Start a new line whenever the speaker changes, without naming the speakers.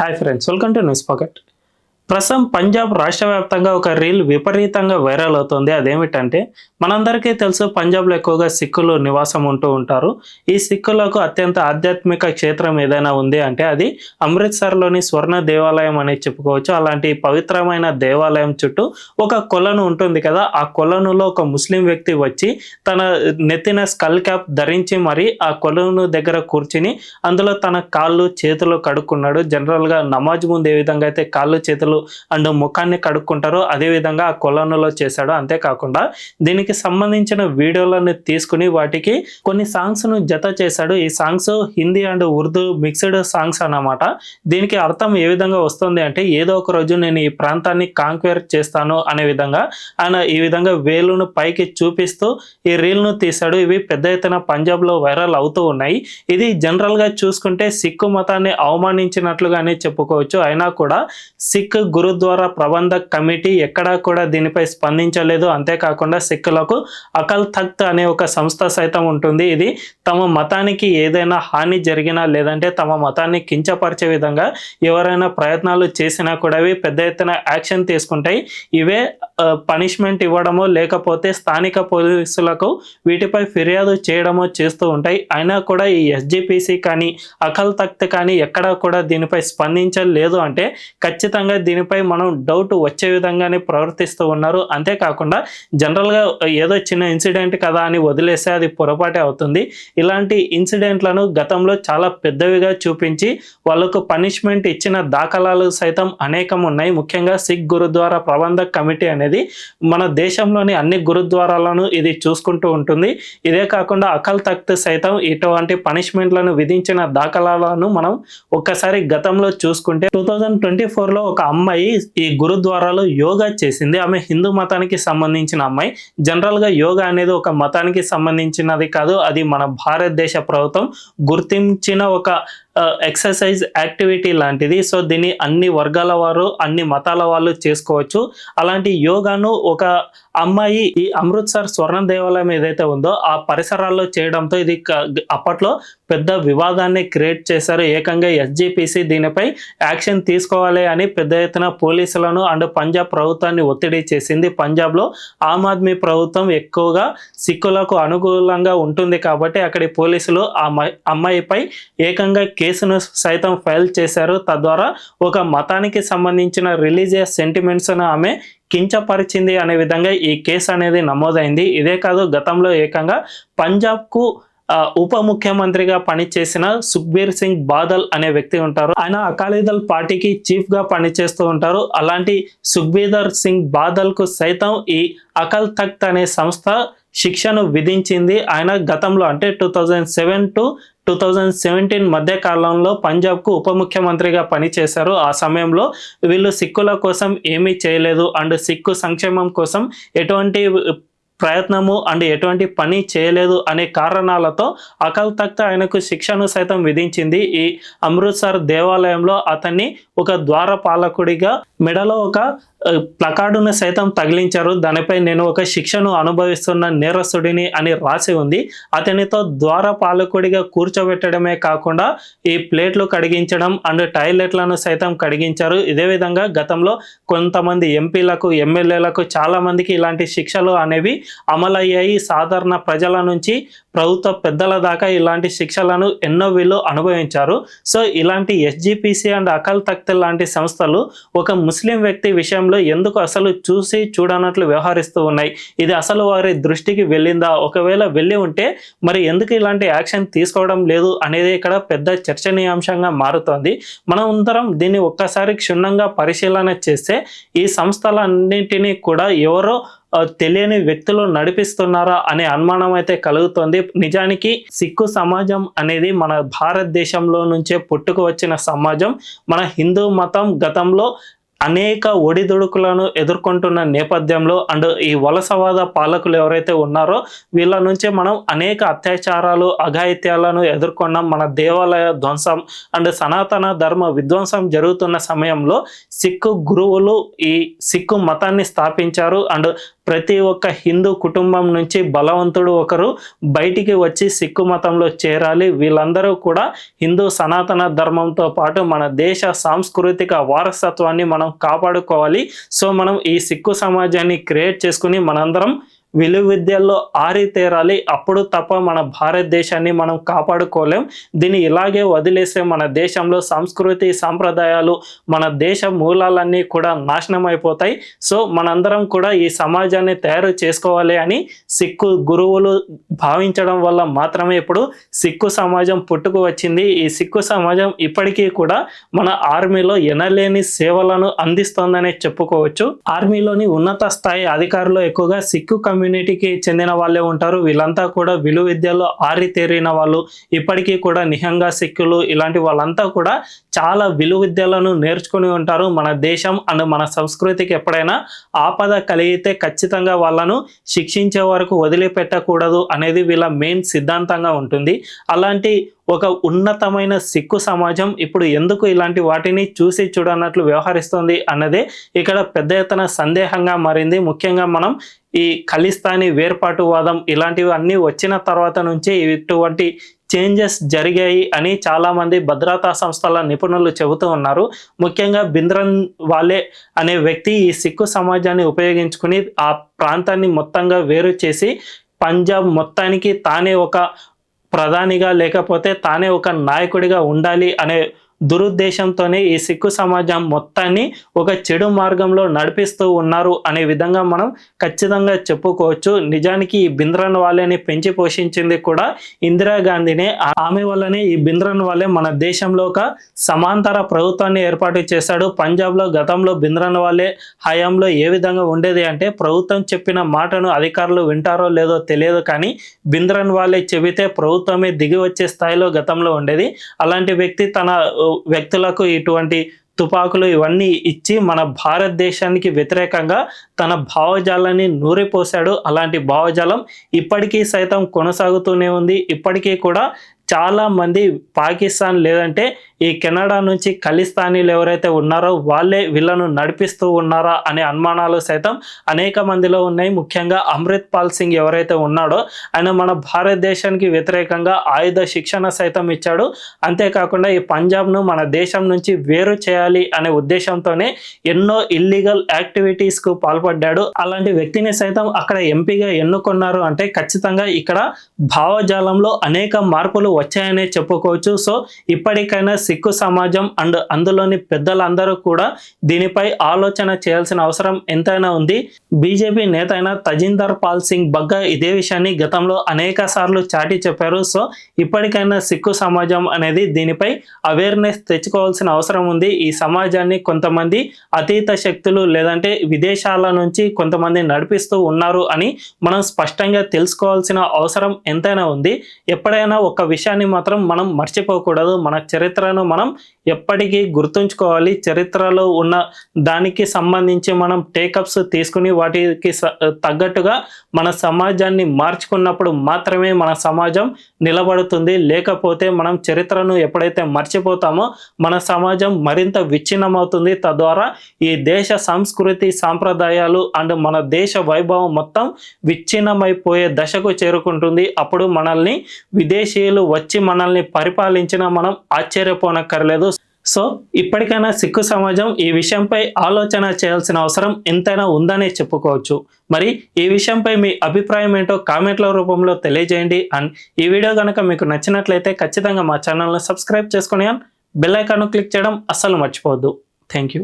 Hi friends, welcome to news pocket. ప్రస్తుతం పంజాబ్ రాష్ట్ర వ్యాప్తంగా ఒక రీల్ విపరీతంగా వైరల్ అవుతుంది. అదేమిటంటే, మనందరికీ తెలుసు పంజాబ్లో ఎక్కువగా సిక్కులు నివాసం ఉంటూ ఉంటారు. ఈ సిక్కులకు అత్యంత ఆధ్యాత్మిక క్షేత్రం ఏదైనా ఉంది అంటే అది అమృత్సర్లోని స్వర్ణ దేవాలయం అని చెప్పుకోవచ్చు. అలాంటి పవిత్రమైన దేవాలయం చుట్టూ ఒక కొలను ఉంటుంది కదా, ఆ కొలనులో ఒక ముస్లిం వ్యక్తి వచ్చి తన నెత్తిన స్కల్ క్యాప్ ధరించి మరి ఆ కొలను దగ్గర కూర్చుని అందులో తన కాళ్ళు చేతులు కడుక్కున్నాడు. జనరల్గా నమాజ్ ముందు ఏ విధంగా అయితే కాళ్ళు చేతులు అండ్ ముఖాన్ని కడుక్కుంటారో అదే విధంగా ఆ కొలనులో చేశాడు. అంతేకాకుండా దీనికి సంబంధించిన వీడియోలను తీసుకుని వాటికి కొన్ని సాంగ్స్ ను జత చేశాడు. ఈ songs Hindi and Urdu mixed songs అన్నమాట. దీనికి అర్థం ఏ విధంగా వస్తుంది అంటే, ఏదో ఒక రోజు నేను ఈ ప్రాంతాన్ని కాంక్వేర్ చేస్తాను అనే విధంగా ఆయన ఈ విధంగా వేలును పైకి చూపిస్తూ ఈ రీల్ ను తీశాడు. ఇవి పెద్ద ఎత్తున పంజాబ్ లో వైరల్ అవుతూ ఉన్నాయి. ఇది జనరల్ గా చూసుకుంటే సిక్కు మతాన్ని అవమానించినట్లుగానే చెప్పుకోవచ్చు. అయినా కూడా సిక్ గురుద్వారా ప్రబంధక్ కమిటీ ఎక్కడా కూడా దీనిపై స్పందించలేదు. అంతేకాకుండా సిక్కులకు అకల్ తఖ్త్ అనే ఒక సంస్థ సైతం ఉంటుంది. ఇది తమ మతానికి ఏదైనా హాని జరిగినా లేదంటే తమ మతాన్ని కించపరిచే విధంగా ఎవరైనా ప్రయత్నాలు చేసినా కూడా అవి పెద్ద ఎత్తున యాక్షన్ తీసుకుంటాయి. ఇవే పనిష్మెంట్ ఇవ్వడమో లేకపోతే స్థానిక పోలీసులకు వీటిపై ఫిర్యాదు చేయడమో చేస్తూ ఉంటాయి. అయినా కూడా ఈ ఎస్జిపిసి కానీ అకల్ తఖ్త్ కానీ ఎక్కడా కూడా దీనిపై స్పందించలేదు అంటే ఖచ్చితంగా దీనిపై మనం డౌట్ వచ్చే విధంగానే ప్రవర్తిస్తూ ఉన్నారు. అంతేకాకుండా జనరల్గా ఏదో చిన్న ఇన్సిడెంట్ కదా అని వదిలేస్తే అది పొరపాటే అవుతుంది. ఇలాంటి ఇన్సిడెంట్లను గతంలో చాలా పెద్దవిగా చూపించి వాళ్ళకు పనిష్మెంట్ ఇచ్చిన దాఖలాలు సైతం అనేకం ఉన్నాయి. ముఖ్యంగా సిక్ గురుద్వారా ప్రబంధక్ కమిటీ అనేది మన దేశంలోని అన్ని గురుద్వారాలను ఇది చూసుకుంటూ ఉంటుంది. ఇదే కాకుండా అకల్ తఖ్త్ సైతం ఇటువంటి పనిష్మెంట్లను విధించిన దాఖలాలను మనం ఒక్కసారి గతంలో చూసుకుంటే 2024లో ఒక అమ్మాయి ఈ గురుద్వారాలో యోగా చేసింది. ఆమె హిందూ మతానికి సంబంధించిన అమ్మాయి. జనరల్ గా యోగా అనేది ఒక మతానికి సంబంధించినది కాదు, అది మన భారతదేశ ప్రభుత్వం గుర్తించిన ఒక ఎక్సర్సైజ్ యాక్టివిటీ లాంటిది. సో దీన్ని అన్ని వర్గాల వారు అన్ని మతాల వాళ్ళు చేసుకోవచ్చు. అలాంటి యోగాను ఒక అమ్మాయి ఈ అమృత్సర్ స్వర్ణ దేవాలయం ఏదైతే ఉందో ఆ పరిసరాల్లో చేయడంతో ఇది అప్పట్లో పెద్ద వివాదాన్ని క్రియేట్ చేశారు. ఏకంగా ఎస్జిపిసి దీనిపై యాక్షన్ తీసుకోవాలి అని పెద్ద ఎత్తున పోలీసులను అండ్ పంజాబ్ ప్రభుత్వాన్ని ఒత్తిడి చేసింది. పంజాబ్లో ఆమ్ ఆద్మీ ప్రభుత్వం ఎక్కువగా సిక్కులకు అనుకూలంగా ఉంటుంది కాబట్టి అక్కడి పోలీసులు ఆ అమ్మాయిపై ఏకంగా కేసును సైతం ఫైల్ చేశారు. తద్వారా ఒక మతానికి సంబంధించిన రిలీజియస్ సెంటిమెంట్స్ ఆమె కించపరిచింది అనే విధంగా ఈ కేసు అనేది నమోదైంది. ఇదే కాదు, గతంలో ఏకంగా పంజాబ్కు ఉప ముఖ్యమంత్రిగా పనిచేసిన సుఖ్బీర్ సింగ్ బాదల్ అనే వ్యక్తి ఉంటారు. ఆయన అకాలీదళ్ పార్టీకి చీఫ్ గా పనిచేస్తూ ఉంటారు. అలాంటి సుఖ్బీర్ సింగ్ బాదల్ కు సైతం ఈ అకల్ తఖ్త్ అనే సంస్థ శిక్షను విధించింది. ఆయన గతంలో అంటే 2007 to 2017 మధ్య కాలంలో పంజాబ్కు ఉప ముఖ్యమంత్రిగా పనిచేశారు. ఆ సమయంలో వీళ్ళు సిక్కుల కోసం ఏమీ చేయలేదు అండ్ సిక్కు సంక్షేమం కోసం ఎటువంటి ప్రయత్నము అండ్ ఎటువంటి పని చేయలేదు అనే కారణాలతో అకల్ తఖ్త్ ఆయనకు శిక్షను సైతం విధించింది. ఈ అమృత్సర్ దేవాలయంలో అతన్ని ఒక ద్వారపాలకుడిగా మెడలో ఒక ప్లకార్డును సైతం తగిలించారు. దానిపై నేను ఒక శిక్షను అనుభవిస్తున్న నేరస్తుడిని అని రాసి ఉంది. అతనితో ద్వారపాలకుడిగా కూర్చోబెట్టడమే కాకుండా ఈ ప్లేట్లు కడిగించడం అండ్ టాయిలెట్లను సైతం కడిగించారు. ఇదే విధంగా గతంలో కొంతమంది ఎంపీలకు ఎమ్మెల్యేలకు చాలా మందికి ఇలాంటి శిక్షలు అనేవి అమలయ్యాయి. సాధారణ ప్రజల నుంచి ప్రభుత్వ పెద్దల దాకా ఇలాంటి శిక్షలను ఎన్నో వీళ్ళు అనుభవించారు. సో ఇలాంటి ఎస్జిపిసి అండ్ అకల్ తఖ్త్ లాంటి సంస్థలు ఒక ముస్లిం వ్యక్తి విషయంలో ఎందుకు అసలు చూసి చూడనట్లు వ్యవహరిస్తూ ఉన్నాయి? ఇది అసలు వారి దృష్టికి వెళ్ళిందా? ఒకవేళ వెళ్ళి ఉంటే మరి ఎందుకు ఇలాంటి యాక్షన్ తీసుకోవడం లేదు అనేది ఇక్కడ పెద్ద చర్చనీయాంశంగా మారుతోంది. మనం అందరం దీన్ని ఒక్కసారి క్షుణ్ణంగా పరిశీలన చేస్తే ఈ సంస్థలన్నింటినీ కూడా ఎవరో తెలియని వ్యక్తులు నడిపిస్తున్నారా అనే అనుమానం అయితే కలుగుతుంది. నిజానికి సిక్కు సమాజం అనేది మన భారతదేశంలో నుంచే పుట్టుకు వచ్చిన సమాజం. మన హిందూ మతం గతంలో అనేక ఒడిదుడుకులను ఎదుర్కొంటున్న నేపథ్యంలో అండ్ ఈ వలసవాద పాలకులు ఎవరైతే ఉన్నారో వీళ్ళ నుంచే మనం అనేక అత్యాచారాలు అఘాయిత్యాలను ఎదుర్కొన్నాం. మన దేవాలయ ధ్వంసం అండ్ సనాతన ధర్మ విధ్వంసం జరుగుతున్న సమయంలో సిక్కు గురువులు ఈ సిక్కు మతాన్ని స్థాపించారు అండ్ ప్రతి ఒక్క హిందూ కుటుంబం నుంచి బలవంతుడు ఒకరు బయటికి వచ్చి సిక్కు మతంలో చేరాలి. వీళ్ళందరూ కూడా హిందూ సనాతన ధర్మంతో పాటు మన దేశ సాంస్కృతిక వారసత్వాన్ని మనం కాపాడుకోవాలి. సో మనం ఈ సిక్కు సమాజాన్ని క్రియేట్ చేసుకుని మనందరం విలువిద్యల్లో ఆరితేరాలి. అప్పుడు తప్ప మన భారతదేశాన్ని మనం కాపాడుకోలేం. దీన్ని ఇలాగే వదిలేస్తే మన దేశంలో సంస్కృతి సాంప్రదాయాలు మన దేశ మూలాలన్నీ కూడా నాశనం అయిపోతాయి. సో మనందరం కూడా ఈ సమాజాన్ని తయారు చేసుకోవాలి అని సిక్కు గురువులు భావించడం వల్ల మాత్రమే ఇప్పుడు సిక్కు సమాజం పుట్టుకు వచ్చింది. ఈ సిక్కు సమాజం ఇప్పటికీ కూడా మన ఆర్మీలో ఎనలేని సేవలను అందిస్తోందనే చెప్పుకోవచ్చు. ఆర్మీలోని ఉన్నత స్థాయి అధికారులు ఎక్కువగా సిక్కు కమ్యూనిటీకి చెందిన వాళ్ళే ఉంటారు. వీళ్ళంతా కూడా విలువిద్యలో ఆరితేరిన వాళ్ళు. ఇప్పటికీ కూడా నిహంగా సిక్కులు ఇలాంటి వాళ్ళంతా కూడా చాలా విలువిద్యలను నేర్చుకుని ఉంటారు. మన దేశం అండ్ మన సంస్కృతికి ఎప్పుడైనా ఆపద కలిగితే ఖచ్చితంగా వాళ్ళను శిక్షించే వరకు వదిలిపెట్టకూడదు అనేది వీళ్ళ మెయిన్ సిద్ధాంతంగా ఉంటుంది. అలాంటి ఒక ఉన్నతమైన సిక్కు సమాజం ఇప్పుడు ఎందుకు ఇలాంటి వాటిని చూసి చూడనట్లు వ్యవహరిస్తుంది అన్నదే ఇక్కడ పెద్ద ఎత్తున సందేహంగా మారింది. ముఖ్యంగా మనం ఈ ఖలిస్తానీ వేర్పాటువాదం ఇలాంటివి అన్నీ వచ్చిన తర్వాత నుంచి ఇటువంటి చేంజెస్ జరిగాయి అని చాలామంది భద్రతా సంస్థల నిపుణులు చెబుతూ ఉన్నారు. ముఖ్యంగా భింద్రన్ వాలే అనే వ్యక్తి ఈ సిక్కు సమాజాన్ని ఉపయోగించుకుని ఆ ప్రాంతాన్ని మొత్తంగా వేరు చేసి పంజాబ్ మొత్తానికి తానే ఒక ప్రధానిగా లేకపోతే తానే ఒక నాయకుడిగా ఉండాలి అనే దురుద్దేశంతోనే ఈ సిక్కు సమాజం మొత్తాన్ని ఒక చెడు మార్గంలో నడిపిస్తూ ఉన్నారు అనే విధంగా మనం ఖచ్చితంగా చెప్పుకోవచ్చు. నిజానికి ఈ భింద్రన్ వాలేని పెంచి పోషించింది కూడా ఇందిరాగాంధీనే. ఆమె వల్లనే ఈ భింద్రన్ వాలే మన దేశంలో ఒక సమాంతర ప్రభుత్వాన్ని ఏర్పాటు చేశాడు. పంజాబ్లో గతంలో భింద్రన్ వాలే హయాంలో ఏ విధంగా ఉండేది అంటే ప్రభుత్వం చెప్పిన మాటను అధికారులు వింటారో లేదో తెలియదు, కానీ భింద్రన్ వాలే చెబితే ప్రభుత్వమే దిగి వచ్చే స్థాయిలో గతంలో ఉండేది. అలాంటి వ్యక్తి తన వ్యక్తులకు ఇటువంటి తుపాకులు ఇవన్నీ ఇచ్చి మన భారతదేశానికి వ్యతిరేకంగా తన భావజాలాన్ని నూరిపోశాడు. అలాంటి భావజాలం ఇప్పటికీ సైతం కొనసాగుతూనే ఉంది. ఇప్పటికీ కూడా చాలా మంది పాకిస్తాన్ లేదంటే ఈ కెనడా నుంచి ఖలిస్తానీలు ఎవరైతే ఉన్నారో వాళ్ళే వీళ్ళను నడిపిస్తూ ఉన్నారా అనే అనుమానాలు సైతం అనేక మందిలో ఉన్నాయి. ముఖ్యంగా అమృత్ పాల్ సింగ్ ఎవరైతే ఉన్నాడో ఆయన మన భారతదేశానికి వ్యతిరేకంగా ఆయుధ శిక్షణ సైతం ఇచ్చాడు. అంతేకాకుండా ఈ పంజాబ్ను మన దేశం నుంచి వేరు చేయాలి అనే ఉద్దేశంతోనే ఎన్నో ఇల్లీగల్ యాక్టివిటీస్కు పాల్పడ్డాడు. అలాంటి వ్యక్తిని సైతం అక్కడ ఎంపీగా ఎన్నుకున్నారు అంటే ఖచ్చితంగా ఇక్కడ భావజాలంలో అనేక మార్పులు వచ్చాయనే చెప్పుకోవచ్చు. సో ఇప్పటికైనా సిక్కు సమాజం అండ్ అందులోని పెద్దలందరూ కూడా దీనిపై ఆలోచన చేయాల్సిన అవసరం ఎంతైనా ఉంది. బీజేపీ నేత అయిన తజిందర్ పాల్ సింగ్ బగ్గా ఇదే విషయాన్ని గతంలో అనేక సార్లు చాటి చెప్పారు. సో ఇప్పటికైనా సిక్కు సమాజం అనేది దీనిపై అవేర్నెస్ తెచ్చుకోవాల్సిన అవసరం ఉంది. ఈ సమాజాన్ని కొంతమంది అతీత శక్తులు లేదంటే విదేశాల నుంచి కొంతమంది నడిపిస్తూ ఉన్నారు అని మనం స్పష్టంగా తెలుసుకోవాల్సిన అవసరం ఎంతైనా ఉంది. ఎప్పుడైనా ఒక విషయాన్ని మాత్రం మనం మర్చిపోకూడదు. మన చరిత్రను మనం ఎప్పటికీ గుర్తుంచుకోవాలి. చరిత్రలో ఉన్న దానికి సంబంధించి మనం టేకప్స్ తీసుకుని వాటికి తగ్గట్టుగా మన సమాజాన్ని మార్చుకున్నప్పుడు మాత్రమే మన సమాజం నిలబడుతుంది. లేకపోతే మనం చరిత్రను ఎప్పుడైతే మర్చిపోతామో మన సమాజం మరింత విచ్ఛిన్నమవుతుంది. తద్వారా ఈ దేశ సంస్కృతి సాంప్రదాయాలు అండ్ మన దేశ వైభవం మొత్తం విచ్ఛిన్నమైపోయే దశకు చేరుకుంటుంది. అప్పుడు మనల్ని విదేశీయులు వచ్చి మనల్ని పరిపాలించిన మనం ఆశ్చర్యపోనక్కర్లేదు. సో ఇప్పటికైనా సిక్కు సమాజం ఈ విషయంపై ఆలోచన చేయాల్సిన అవసరం ఎంతైనా ఉందనే చెప్పుకోవచ్చు. మరి ఈ విషయంపై మీ అభిప్రాయం ఏంటో కామెంట్ల రూపంలో తెలియజేయండి. అండ్ ఈ వీడియో కనుక మీకు నచ్చినట్లయితే ఖచ్చితంగా మా ఛానల్ని సబ్స్క్రైబ్ చేసుకొని బెల్ ఐకాన్ క్లిక్ చేయడం అస్సలు మర్చిపోవద్దు. Thank you.